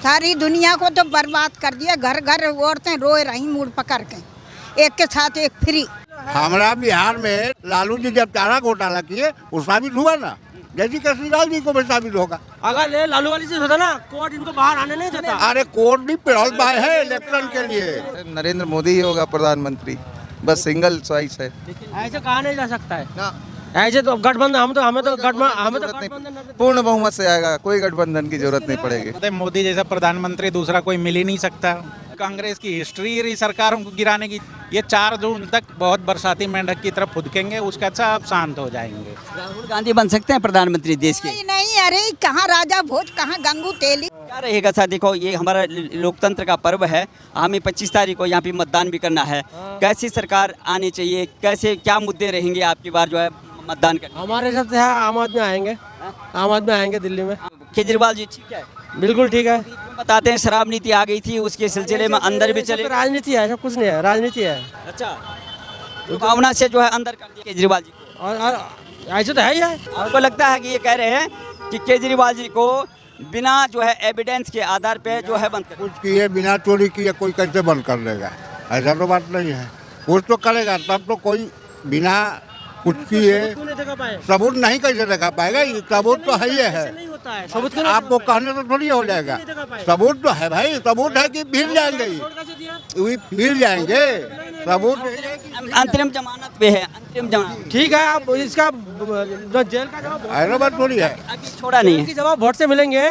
सारी दुनिया को तो बर्बाद कर दिया। घर घर औरतें रोए रही मुड़ पकड़ के, एक के साथ एक फ्री। हमारा बिहार में लालू जी जब चारा घोटाला किए वो साबित हुआ ना, जैसे केजरीवाल जी को भी साबित होगा। अगर ये लालू वाली चीज होता ना, कोर्ट इनको बाहर आने नहीं देता। अरे कोर्ट भी पेरोल बाय है इलेक्शन के लिए। नरेंद्र मोदी ही होगा प्रधानमंत्री, बस सिंगल चॉइस है। ऐसे कहा नहीं जा सकता है ना, ऐसे तो गठबंधन हमें तो गठबंधन पूर्ण बहुमत से आएगा, कोई गठबंधन की जरूरत नहीं पड़ेगी। मोदी जैसा प्रधानमंत्री दूसरा कोई मिल ही नहीं सकता। कांग्रेस की हिस्ट्री रही सरकारों को गिराने की। ये 4 जून तक बहुत बरसाती मेंढक की तरफ फुदकेंगे, उसके अच्छा आप शांत हो जाएंगे। राहुल गांधी बन सकते हैं प्रधानमंत्री देश के? नहीं नहीं, अरे कहाँ राजा भोज, कहाँ गंगू तेली। क्या रहेगा सर? देखो ये हमारा लोकतंत्र का पर्व है, हमें 25 तारीख को यहाँ पे मतदान भी करना है। कैसी सरकार आनी चाहिए, कैसे क्या मुद्दे रहेंगे आपकी बार जो है मतदान करने? हमारे हिसाब से आम आदमी आएंगे, आम आदमी आएंगे दिल्ली में। केजरीवाल जी ठीक है, बिल्कुल ठीक है। बताते हैं शराब नीति आ गई थी, उसके सिलसिले में अंदर भी चले। राजनीति है, सब कुछ नहीं है, राजनीति है। अच्छा, तो भावना से जो है अंदर कर दिया केजरीवाल जी को। और ऐसे तो है ही है। आपको लगता है कि ये कह रहे हैं कि केजरीवाल जी को बिना जो है एविडेंस के आधार पे जो है बंद कर? कुछ किए बिना चोरी किए कोई कैसे बंद कर देगा? ऐसा तो बात नहीं है, कुछ तो करेगा तब तो। कोई बिना कुछ किए सबूत नहीं कैसे दिखा पाएगा? ये सबूत तो है ही है। सबूत आपको कहने तो थोड़ी हो जाएगा, सबूत तो है भाई। सबूत है कि फिर जाएंगे, फिर जाएंगे सबूत। अंतरिम जमानत पे है, अंतरिम जमानत ठीक है। आप इसका जेल का जवाब ऐसा बात थोड़ी है, अभी छोड़ा नहीं है। जवाब वोट से मिलेंगे।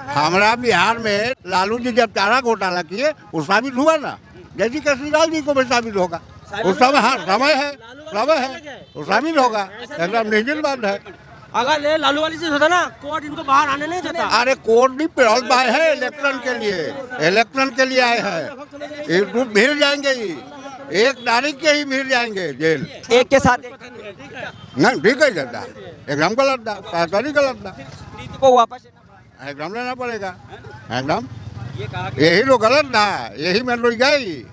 हमारा बिहार में लालू जी जब चारा घोटाला किए वो साबित हुआ ना, जैसे केजरीवाल जी को भी साबित होगा। उस समय हाँ समय है, समय है, वो साबित होगा, एकदम निश्चित बात है। अगर ये लालू वाली चीज होता ना, कोर्ट इनको बाहर आने नहीं देता। अरे कोर्ट भी पेरोल बाय है इलेक्शन के लिए, इलेक्शन के लिए आए हैं। एक ग्रुप भीड़ जाएंगे ही, 1 तारीख के ही भीड़ जाएंगे जेल। एक के साथ नहीं ठीक है जाता, एकदम गलत था, तारीख गलत था, नीति को वापस एकदम लेना पड़ेगा एकदम। यही तो गलत था, यही में लोग गए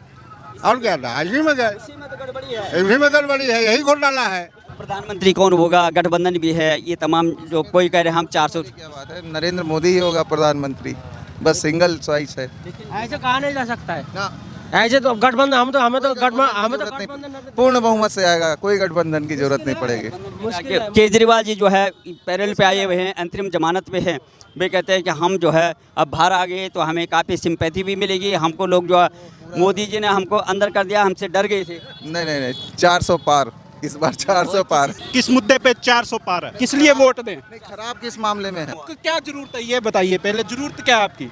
और क्या था, इसी में गए, इसी में गड़बड़ी है, यही घोटाला है। प्रधानमंत्री कौन होगा, गठबंधन भी है, ये तमाम जो कोई कह रहे हैं हम 400। क्या बात है, नरेंद्र मोदी ही होगा प्रधानमंत्री, बस सिंगल चॉइस है। ऐसे कहा नहीं जा सकता है ना, ऐसे तो गठबंधन हमें तो गठबंधन पूर्ण बहुमत से आएगा, कोई गठबंधन की जरूरत नहीं पड़ेगी। केजरीवाल जी जो है पैरोल पे आए हुए हैं, अंतरिम जमानत पे हैं। वे कहते हैं कि हम जो है अब बाहर आ गए तो हमें काफ़ी सिंपैथी भी मिलेगी। हमको लोग जो है मोदी जी ने हमको अंदर कर दिया, हमसे डर गए थे। नहीं, 400 पार, इस बार 400 पार। किस मुद्दे पे 400 पार है? किस लिए वोट दें? खराब किस मामले में है? क्या जरूरत है ये बताइए पहले, जरूरत क्या है आपकी?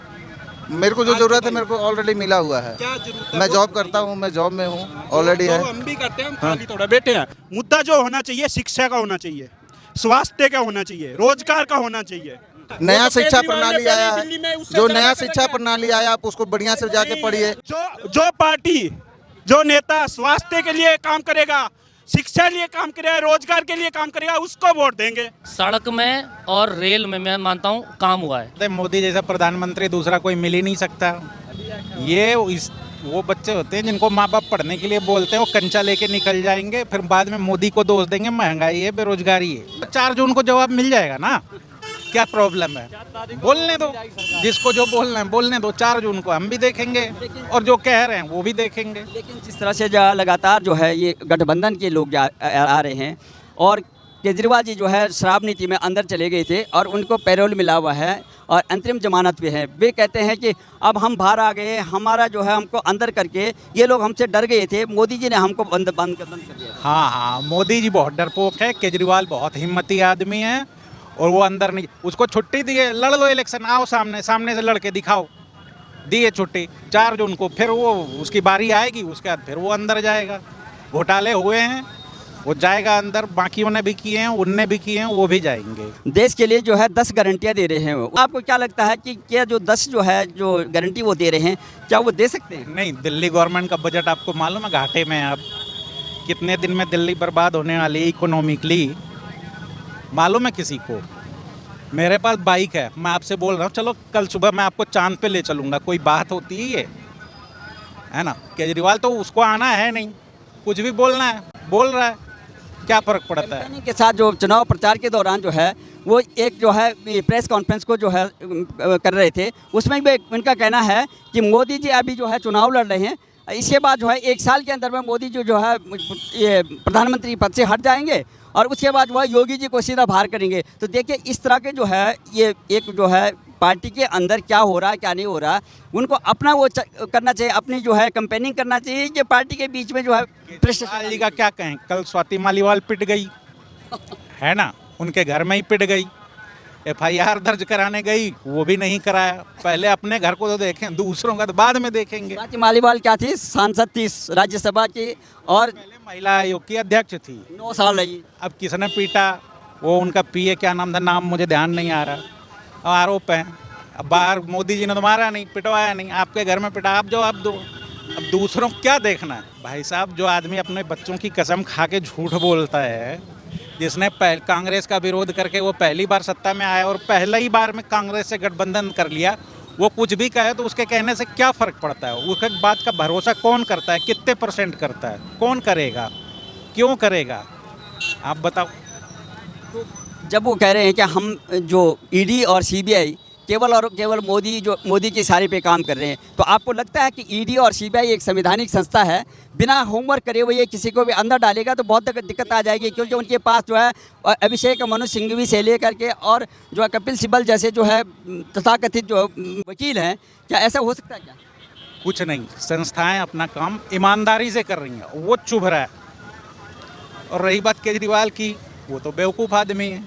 मेरे को जो जरूरत है मेरे को ऑलरेडी मिला हुआ है। क्या जरूरत है? मैं जॉब करता हूँ, मैं जॉब में हूँ ऑलरेडी है। हम भी करते हैं, हम खाली थोड़ा बैठे हैं। मुद्दा जो होना चाहिए शिक्षा का होना चाहिए, स्वास्थ्य का होना चाहिए, रोजगार का होना चाहिए। नया शिक्षा प्रणाली आया है, जो नया शिक्षा प्रणाली आया आप उसको बढ़िया से जाके पढ़िए। जो पार्टी, जो नेता स्वास्थ्य के लिए काम करेगा, शिक्षा के लिए काम करेगा, रोजगार के लिए काम करेगा, उसको वोट देंगे। सड़क में और रेल में मैं मानता हूँ काम हुआ है। मोदी जैसा प्रधानमंत्री दूसरा कोई मिल ही नहीं सकता। ये वो बच्चे होते हैं जिनको माँ बाप पढ़ने के लिए बोलते हैं, वो कंचा लेके निकल जाएंगे, फिर बाद में मोदी को दोष देंगे महंगाई है, बेरोजगारी है। 4 जून को जवाब मिल जाएगा ना, क्या प्रॉब्लम है? बोलने दो, जिसको जो बोलना है बोलने दो। 4 जून को हम भी देखेंगे और जो कह रहे हैं वो भी देखेंगे। लेकिन जिस तरह से लगातार जो है ये गठबंधन के लोग आ रहे हैं और केजरीवाल जी जो है शराब नीति में अंदर चले गए थे और उनको पैरोल मिला हुआ है और अंतरिम जमानत पे है। वे कहते हैं कि अब हम बाहर आ गए, हमारा जो है हमको अंदर करके ये लोग हमसे डर गए थे, मोदी जी ने हमको बंद कर दिया। हाँ, मोदी जी बहुत डरपोक है, केजरीवाल बहुत हिम्मती आदमी है और वो अंदर नहीं। उसको छुट्टी दिए, लड़ लो इलेक्शन, आओ सामने से लड़के दिखाओ, दिए छुट्टी 4 जून को। फिर वो उसकी बारी आएगी, उसके बाद फिर वो अंदर जाएगा। घोटाले हुए हैं, वो जाएगा अंदर। बाकियों ने भी किए हैं, उनने भी किए हैं, वो भी जाएंगे। देश के लिए जो है 10 गारंटियाँ दे रहे हैं। आपको क्या लगता है कि क्या जो 10 जो है जो गारंटी वो दे रहे हैं, क्या वो दे सकते हैं? नहीं, दिल्ली गवर्नमेंट का बजट आपको मालूम है घाटे में। अब कितने दिन में दिल्ली बर्बाद होने वाली इकोनॉमिकली मालूम है किसी को? मेरे पास बाइक है, मैं आपसे बोल रहा हूँ चलो कल सुबह मैं आपको चांद पे ले चलूँगा, कोई बात होती है ना? केजरीवाल तो उसको आना है नहीं, कुछ भी बोलना है बोल रहा है। क्या फ़र्क पड़ता है? कैंपेनिंग के साथ जो चुनाव प्रचार के दौरान जो है वो एक जो है प्रेस कॉन्फ्रेंस को जो है कर रहे थे, उसमें भी उनका कहना है कि मोदी जी अभी जो है चुनाव लड़ रहे हैं, इसके बाद जो है 1 साल के अंदर में मोदी जी जो है ये प्रधानमंत्री पद से हट जाएंगे और उसके बाद जो है योगी जी को सीधा बाहर करेंगे। तो देखिए इस तरह के जो है ये एक जो है पार्टी के अंदर क्या हो रहा है क्या नहीं हो रहा, उनको अपना वो करना चाहिए, अपनी जो है कैंपेनिंग करना चाहिए। ये पार्टी के बीच में जो है केजरीवाल जी का क्या कहें, कल स्वाति मालीवाल पिट गई है ना, उनके घर में ही पिट गई, FIR दर्ज कराने गई वो भी नहीं कराया। पहले अपने घर को तो देखें, दूसरों का तो बाद में देखेंगे। स्वाति मालीवाल क्या थी, सांसद थी राज्यसभा की और पहले महिला आयोग की अध्यक्ष थी, 9 साल रही। अब किसने पीटा, वो उनका PA क्या नाम था, नाम मुझे ध्यान नहीं आ रहा, आरोप है। अब बाहर मोदी जी ने तो मारा नहीं, पिटवाया नहीं, आपके घर में पिटा, आप जवाब दो। अब दूसरों को क्या देखना है भाई साहब। जो आदमी अपने बच्चों की कसम खा के झूठ बोलता है, जिसने कांग्रेस का विरोध करके वो पहली बार सत्ता में आया और पहला ही बार में कांग्रेस से गठबंधन कर लिया, वो कुछ भी कहे तो उसके कहने से क्या फ़र्क पड़ता है? उस बात का भरोसा कौन करता है, कितने % करता है, कौन करेगा, क्यों करेगा, आप बताओ। जब वो कह रहे हैं कि हम जो ED और CBI केवल और केवल मोदी की इशारे पे काम कर रहे हैं, तो आपको लगता है कि ED और CBI एक संवैधानिक संस्था है, बिना होमवर्क करे हुए ये किसी को भी अंदर डालेगा तो बहुत दिक्कत आ जाएगी, क्योंकि उनके पास जो है अभिषेक मनु सिंघवी से लेकर के और जो है कपिल सिब्बल जैसे जो है तथाकथित जो वकील हैं, क्या ऐसा हो सकता है क्या? कुछ नहीं, संस्थाएं अपना काम ईमानदारी से कर रही हैं, वो चुभ रहा है। और रही बात केजरीवाल की, वो तो बेवकूफ़ आदमी है,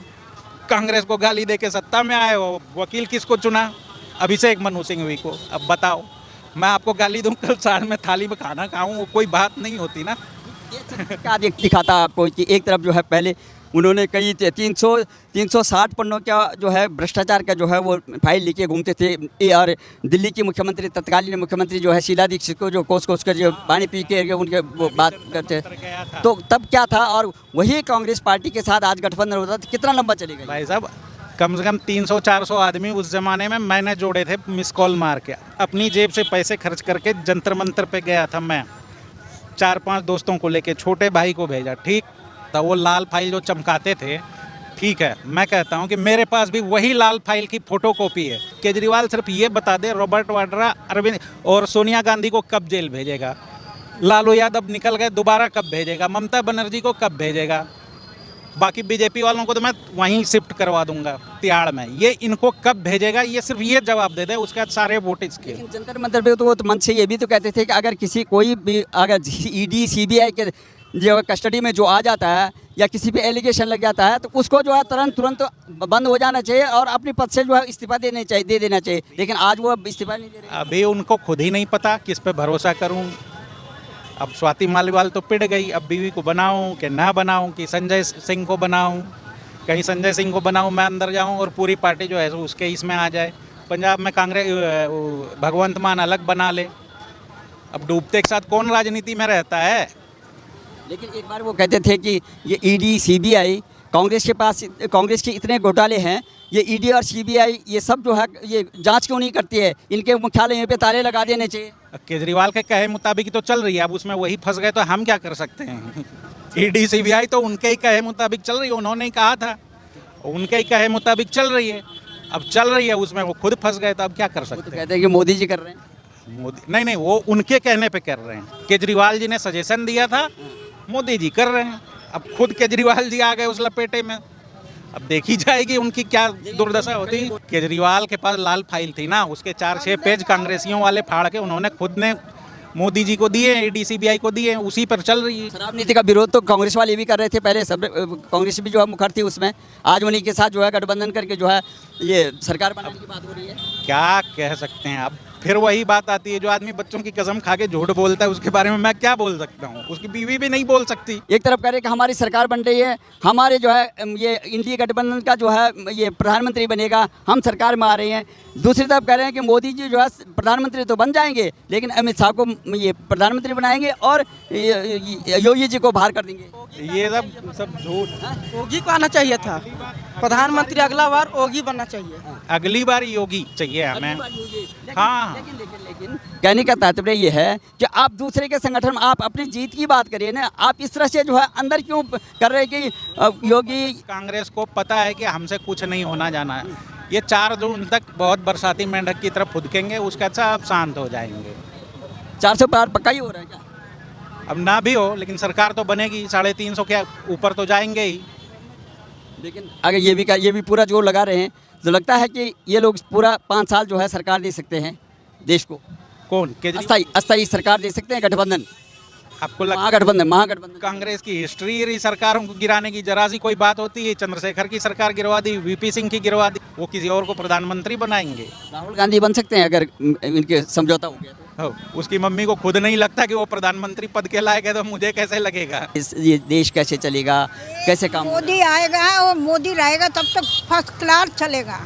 कांग्रेस को गाली दे के सत्ता में आए हो, वकील किसको चुना, अभिषेक मनु सिंघवी को। अब बताओ, मैं आपको गाली दूं, कल साढ़ में थाली में खाना खाऊं, वो कोई बात नहीं होती ना। क्या दिखाता आपको कि एक तरफ जो है पहले उन्होंने कई 360 पन्नों का जो है भ्रष्टाचार का जो है वो फाइल लेके घूमते थे, और दिल्ली की मुख्यमंत्री तत्कालीन मुख्यमंत्री जो है शीला दीक्षित को जो कोस कर जो पानी पी के उनके वो बात करते, तो तब क्या था, और वही कांग्रेस पार्टी के साथ आज गठबंधन होता तो कितना लंबा चलेगा? भाई साहब, कम से कम 300-400 आदमी उस ज़माने में मैंने जोड़े थे, मिस कॉल मार के, अपनी जेब से पैसे खर्च करके जंतर मंतर पे गया था मैं, 4-5 दोस्तों को लेके, छोटे भाई को भेजा, ठीक था। वो लाल फाइल जो चमकाते थे, ठीक है, मैं कहता हूँ कि मेरे पास भी वही लाल फाइल की फोटोकॉपी है। केजरीवाल सिर्फ ये बता दे, रॉबर्ट वाड्रा, अरविंद और सोनिया गांधी को कब जेल भेजेगा, लालू यादव निकल गए, दोबारा कब भेजेगा, ममता बनर्जी को कब भेजेगा, बाकी बीजेपी वालों को तो मैं वहीं शिफ्ट करवा दूंगा तिहाड़ में, ये इनको कब भेजेगा, ये सिर्फ ये जवाब दे दे, उसके बाद सारे वोट इसके। लेकिन जंतर मंतर पे तो वो मंच से ये भी तो कहते थे कि अगर कोई भी अगर ED CBI के जो कस्टडी में जो आ जाता है या किसी पे एलिगेशन लग जाता है तो उसको जो है तुरंत बंद हो जाना चाहिए और अपने पद से जो है इस्तीफा दे देना चाहिए। लेकिन आज वो इस्तीफा नहीं दे रहे। अभी उनको खुद ही नहीं पता किस पे भरोसा करूं। अब स्वाति मालीवाल तो पिट गई, अब बीवी को बनाऊं कि ना बनाऊं, कि संजय सिंह को बनाऊं, कहीं संजय सिंह को बनाऊं मैं अंदर जाऊं और पूरी पार्टी जो है उसके इसमें आ जाए। पंजाब में कांग्रेस भगवंत मान अलग बना ले। अब डूबते के साथ कौन राजनीति में रहता है। लेकिन एक बार वो कहते थे कि ये ED CBI कांग्रेस के इतने घोटाले हैं, ये ED और CBI ये सब जो है ये जांच क्यों नहीं करती है, इनके मुख्यालयों पे ताले लगा देने चाहिए। केजरीवाल के कहे मुताबिक तो चल रही है, अब उसमें वही फंस गए तो हम क्या कर सकते हैं। ED CBI तो उनके ही कहे मुताबिक चल रही है, उन्होंने ही कहा था, उनके ही कहे मुताबिक चल रही है, अब चल रही है, उसमें वो खुद फंस गए तो अब क्या कर सकते हैं। तो कहते हैं कि मोदी जी कर रहे हैं। मोदी नहीं, वो उनके कहने पे कर रहे हैं। केजरीवाल जी ने सजेशन दिया था, मोदी जी कर रहे हैं। अब खुद केजरीवाल जी आ गए उस लपेटे में, अब देखी जाएगी उनकी क्या दुर्दशा होती। केजरीवाल के पास लाल फाइल थी ना, उसके 4-6 पेज कांग्रेसियों वाले फाड़ के उन्होंने खुद ने मोदी जी को दिए, ED CBI को दिए, उसी पर चल रही है। शराब नीति का विरोध तो कांग्रेस वाले भी कर रहे थे पहले, सब कांग्रेस भी जो है मुखर थी उसमें, आज उन्हीं के साथ जो है गठबंधन करके जो है ये सरकार बनाने की बात हो रही है। क्या कह सकते हैं। अब फिर वही बात आती है, जो आदमी बच्चों की कसम खा के झूठ बोलता है उसके बारे में मैं क्या बोल सकता हूँ, उसकी बीवी भी नहीं बोल सकती। एक तरफ कह रहे कि हमारी सरकार बन रही है, हमारे जो है ये इंडिया गठबंधन का जो है ये प्रधानमंत्री बनेगा, हम सरकार में आ रहे हैं। दूसरी तरफ कह रहे हैं कि मोदी जी जो है प्रधानमंत्री तो बन जाएंगे लेकिन अमित शाह को ये प्रधानमंत्री बनाएंगे और योगी जी को बाहर कर देंगे। ये सब झूठ। योगी को आना चाहिए था, प्रधानमंत्री अगला बार योगी बनना चाहिए। अगली बार योगी चाहिए हमें। हाँ, लेकिन कहने का तात्पर्य ये है कि आप दूसरे के संगठन में आप अपनी जीत की बात करिए ना, आप इस तरह से जो है अंदर क्यों कर रहे हैं कि योगी। कांग्रेस को पता है कि हमसे कुछ नहीं होना जाना है। ये 4 जून तक बहुत बरसाती मेंढक की तरफ फुदकेंगे, उसके अच्छा आप शांत हो जाएंगे। 400 पार पक्का ही हो रहा है क्या? अब ना भी हो, लेकिन सरकार तो बनेगी, 350 के ऊपर तो जाएंगे ही। लेकिन अगर ये भी पूरा जोर लगा रहे हैं तो लगता है कि ये लोग पूरा 5 साल जो है सरकार दे सकते हैं देश को। कौन? केजरीवाल? अस्थाई सरकार दे सकते हैं गठबंधन, आपको महागठबंधन। कांग्रेस की हिस्ट्री रही सरकारों को गिराने की, जरा सी कोई बात होती है चंद्रशेखर की सरकार गिरवा दी, वीपी सिंह की गिरवा दी, वो किसी और को प्रधानमंत्री बनाएंगे। राहुल गांधी बन सकते हैं अगर इनके समझौता हो गया तो। उसकी मम्मी को खुद नहीं लगता कि वो प्रधानमंत्री पद के लायक है, तो मुझे कैसे लगेगा? ये देश कैसे चलेगा, कैसे काम? मोदी आएगा और मोदी रहेगा तब तक फर्स्ट क्लास चलेगा।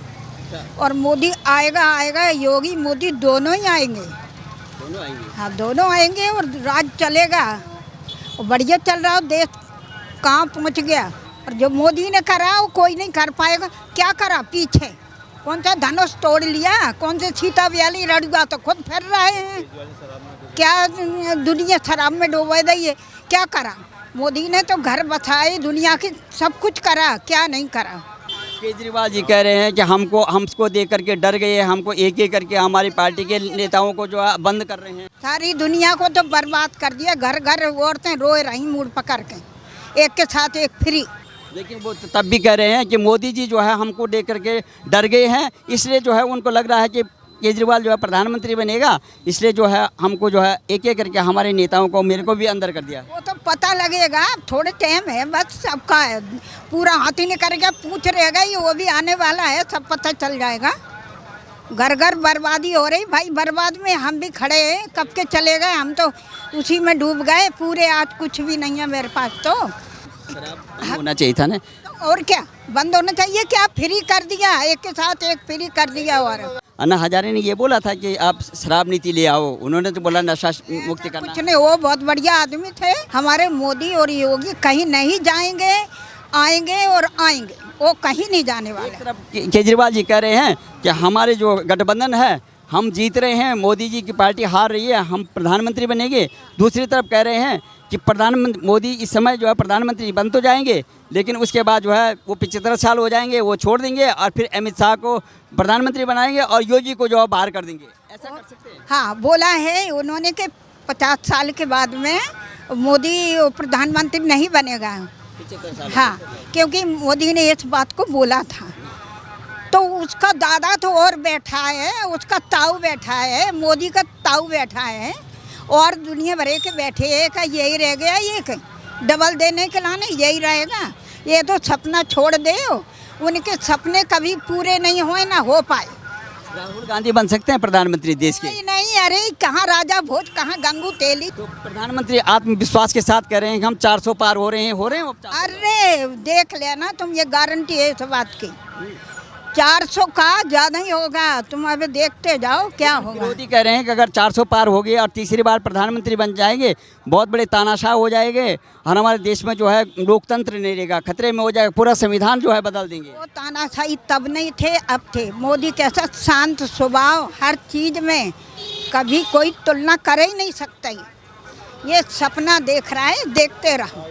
और मोदी आएगा, योगी मोदी दोनों ही आएंगे। हाँ, दोनों आएंगे और राज चलेगा और बढ़िया चल रहा हो देश, कहाँ पहुँच गया। और जो मोदी ने करा वो कोई नहीं कर पाएगा। क्या करा पीछे? कौन सा धनुष तोड़ लिया, कौन से सीता व्याली रड़ुआ तो खुद फिर रहे हैं। क्या दुनिया शराब में डूबा दी है? क्या करा मोदी ने? तो घर बसाए, दुनिया की सब कुछ करा, क्या नहीं करा। केजरीवाल जी कह रहे हैं कि हमको देख करके डर गए, हमको एक करके हमारी पार्टी के नेताओं को जो है बंद कर रहे हैं। सारी दुनिया को तो बर्बाद कर दिया। घर घर औरतें रोए रही मुड़ पकड़ के, एक के साथ एक फ्री। लेकिन वो तब भी कह रहे हैं कि मोदी जी जो है हमको देख करके डर गए हैं, इसलिए जो है उनको लग रहा है कि केजरीवाल जो है प्रधानमंत्री बनेगा, इसलिए जो है हमको जो है एक करके हमारे नेताओं को, मेरे को भी अंदर कर दिया। वो तो पता लगेगा, थोड़े टाइम है बस। सबका है, पूरा हाथी ने करके पूछ रहेगा, ये वो भी आने वाला है, सब पता चल जाएगा। घर घर बर्बादी हो रही भाई, बर्बाद में हम भी खड़े हैं। कब के चले गए, हम तो उसी में डूब गए पूरे। आज कुछ भी नहीं है मेरे पास तो। होना चाहिए था ना। और क्या बंद होना चाहिए? क्या फ्री कर दिया, एक के साथ एक फ्री कर दिया। और अन्ना हजारे ने ये बोला था कि आप शराब नीति ले आओ, उन्होंने तो बोला नशा मुक्ति करना। कुछ नहीं, वो बहुत बढ़िया आदमी थे। हमारे मोदी और योगी कहीं नहीं जाएंगे, आएंगे और आएंगे, वो कहीं नहीं जाने वाले। केजरीवाल जी कह रहे हैं कि हमारे जो गठबंधन है हम जीत रहे हैं, मोदी जी की पार्टी हार रही है, हम प्रधानमंत्री बनेंगे। दूसरी तरफ कह रहे हैं कि प्रधानमंत्री मोदी इस समय जो है प्रधानमंत्री बन तो जाएंगे, लेकिन उसके बाद जो है वो 75 साल हो जाएंगे, वो छोड़ देंगे और फिर अमित शाह को प्रधानमंत्री बनाएंगे और योगी को जो है बाहर कर देंगे। ऐसा कर सकते हैं? हाँ, बोला है उन्होंने कि 50 साल के बाद में मोदी प्रधानमंत्री नहीं बनेगा। 75 साल। हाँ, क्योंकि मोदी ने इस बात को बोला था। तो उसका दादा तो और बैठा है, उसका ताऊ बैठा है, मोदी का ताऊ बैठा है और दुनिया भरे के बैठे हैं। का यही रह गया, ये डबल देने के लाने यही रहेगा। ये तो सपना छोड़ दे, उनके सपने कभी पूरे नहीं हुए ना हो पाए। राहुल गांधी बन सकते हैं प्रधानमंत्री देश के? नहीं, अरे कहाँ राजा भोज, कहाँ गंगू तेली। तो प्रधानमंत्री आत्मविश्वास के साथ कह रहे हैं कि हम 400 पार हो रहे हैं। अरे देख लेना तुम, ये गारंटी है इस बात की। 400 का ज़्यादा ही होगा, तुम अभी देखते जाओ क्या होगा। मोदी कह रहे हैं कि अगर 400 पार हो गए और तीसरी बार प्रधानमंत्री बन जाएंगे, बहुत बड़े तानाशाह हो जाएंगे और हमारे देश में जो है लोकतंत्र नहीं रहेगा, खतरे में हो जाएगा, पूरा संविधान जो है बदल देंगे। वो तानाशाही तब नहीं थे, अब थे। मोदी कैसा शांत स्वभाव, हर चीज़ में कभी कोई तुलना कर ही नहीं सकता। ये सपना देख रहा है, देखते रहो।